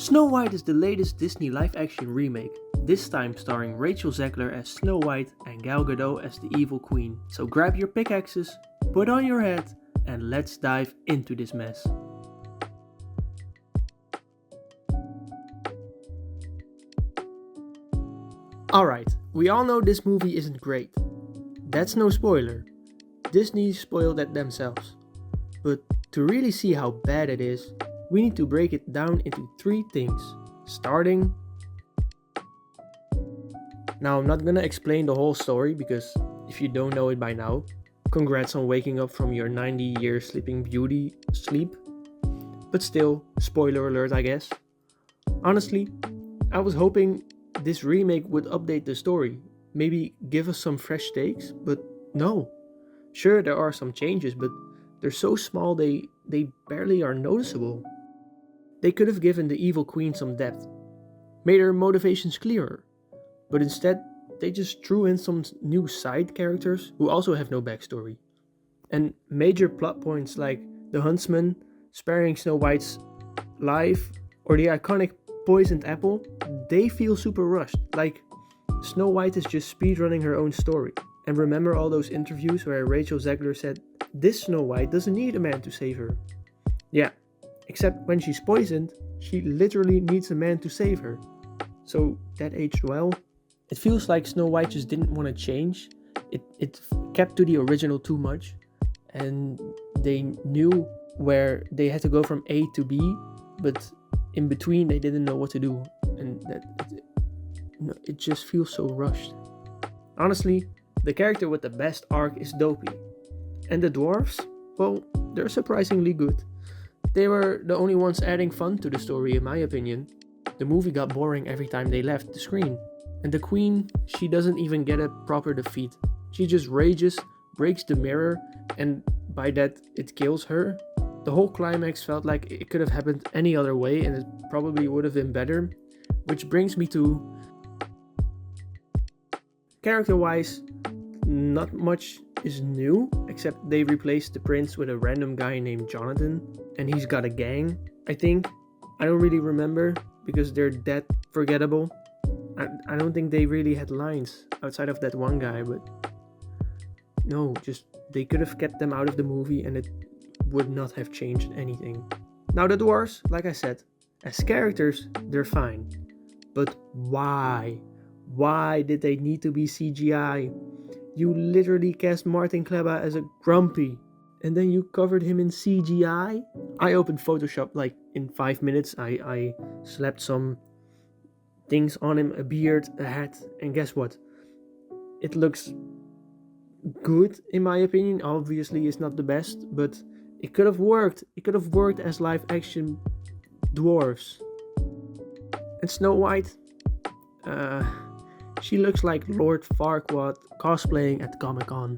Snow White is the latest Disney live-action remake, this time starring Rachel Zegler as Snow White and Gal Gadot as the evil queen. So grab your pickaxes, put on your hat, and let's dive into this mess. Alright, we all know this movie isn't great. That's no spoiler. Disney spoiled that themselves. But to really see how bad it is, we need to break it down into 3 things. Starting... Now, I'm not gonna explain the whole story because if you don't know it by now, congrats on waking up from your 90-year Sleeping Beauty sleep. But still, spoiler alert, I guess. Honestly, I was hoping this remake would update the story, maybe give us some fresh takes, but no. Sure, there are some changes, but they're so small they barely are noticeable. They could have given the evil queen some depth, made her motivations clearer, but instead they just threw in some new side characters who also have no backstory. And major plot points like the huntsman sparing Snow White's life or the iconic poisoned apple, they feel super rushed, like Snow White is just speedrunning her own story. And remember all those interviews where Rachel Zegler said, "This Snow White doesn't need a man to save her." Yeah, except when she's poisoned, she literally needs a man to save her. So that aged well. It feels like Snow White just didn't want to change. It kept to the original too much. And they knew where they had to go from A to B, but in between they didn't know what to do. And it just feels so rushed. Honestly, the character with the best arc is Dopey. And the dwarves? Well, they're surprisingly good. They were the only ones adding fun to the story in my opinion. The movie got boring every time they left the screen. And the queen, she doesn't even get a proper defeat. She just rages, breaks the mirror, and by that it kills her. The whole climax felt like it could have happened any other way and it probably would have been better. Which brings me to... Character-wise, not much is new, except they replaced the prince with a random guy named Jonathan, and he's got a gang, I think. I don't really remember, because they're that forgettable. I don't think they really had lines outside of that one guy, but... No, just they could have kept them out of the movie and it would not have changed anything. Now the dwarves, like I said, as characters, they're fine. But why? Why did they need to be CGI? You literally cast Martin Kleba as a grumpy, and then you covered him in CGI? I opened Photoshop like in 5 minutes. I slapped some things on him, a beard, a hat, and guess what? It looks good in my opinion. Obviously it's not the best, but it could have worked. It could have worked as live action dwarves. And Snow White, she looks like Lord Farquaad cosplaying at Comic-Con.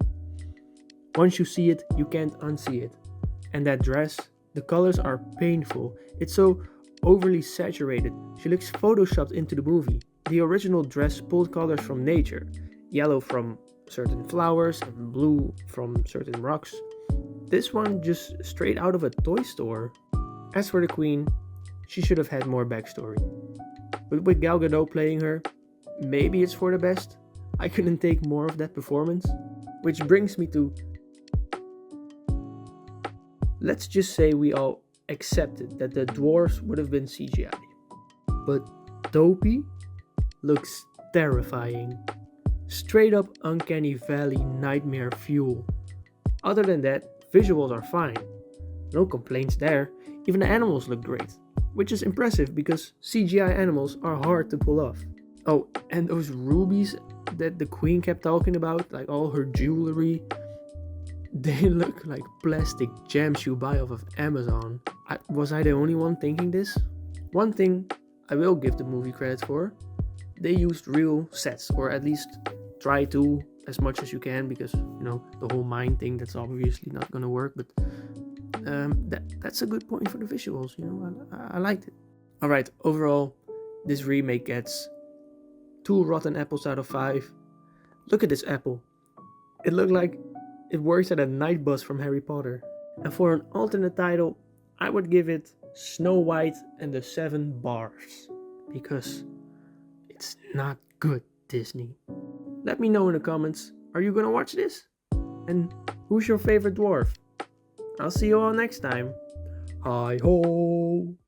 Once you see it, you can't unsee it. And that dress, the colors are painful. It's so overly saturated. She looks photoshopped into the movie. The original dress pulled colors from nature. Yellow from certain flowers and blue from certain rocks. This one just straight out of a toy store. As for the queen, she should have had more backstory. But with Gal Gadot playing her, maybe it's for the best. I couldn't take more of that performance. Which brings me to... Let's just say we all accepted that the dwarves would have been CGI. But Dopey looks terrifying. Straight up uncanny valley nightmare fuel. Other than that, visuals are fine. No complaints there. Even the animals look great. Which is impressive because CGI animals are hard to pull off. Oh, and those rubies that the queen kept talking about, like all her jewelry, they look like plastic gems you buy off of Amazon. Was I the only one thinking this? One thing I will give the movie credit for, they used real sets, or at least try to as much as you can, because, you know, the whole mine thing, that's obviously not gonna work, but that's a good point for the visuals, you know, I liked it. Alright, overall, this remake gets 2 rotten apples out of 5. Look at this apple. It looked like it works at a night bus from Harry Potter. And for an alternate title, I would give it Snow White and the Seven Dwarfs, because it's not good, Disney. Let me know in the comments, are you gonna watch this? And who's your favorite dwarf? I'll see you all next time. Hi ho!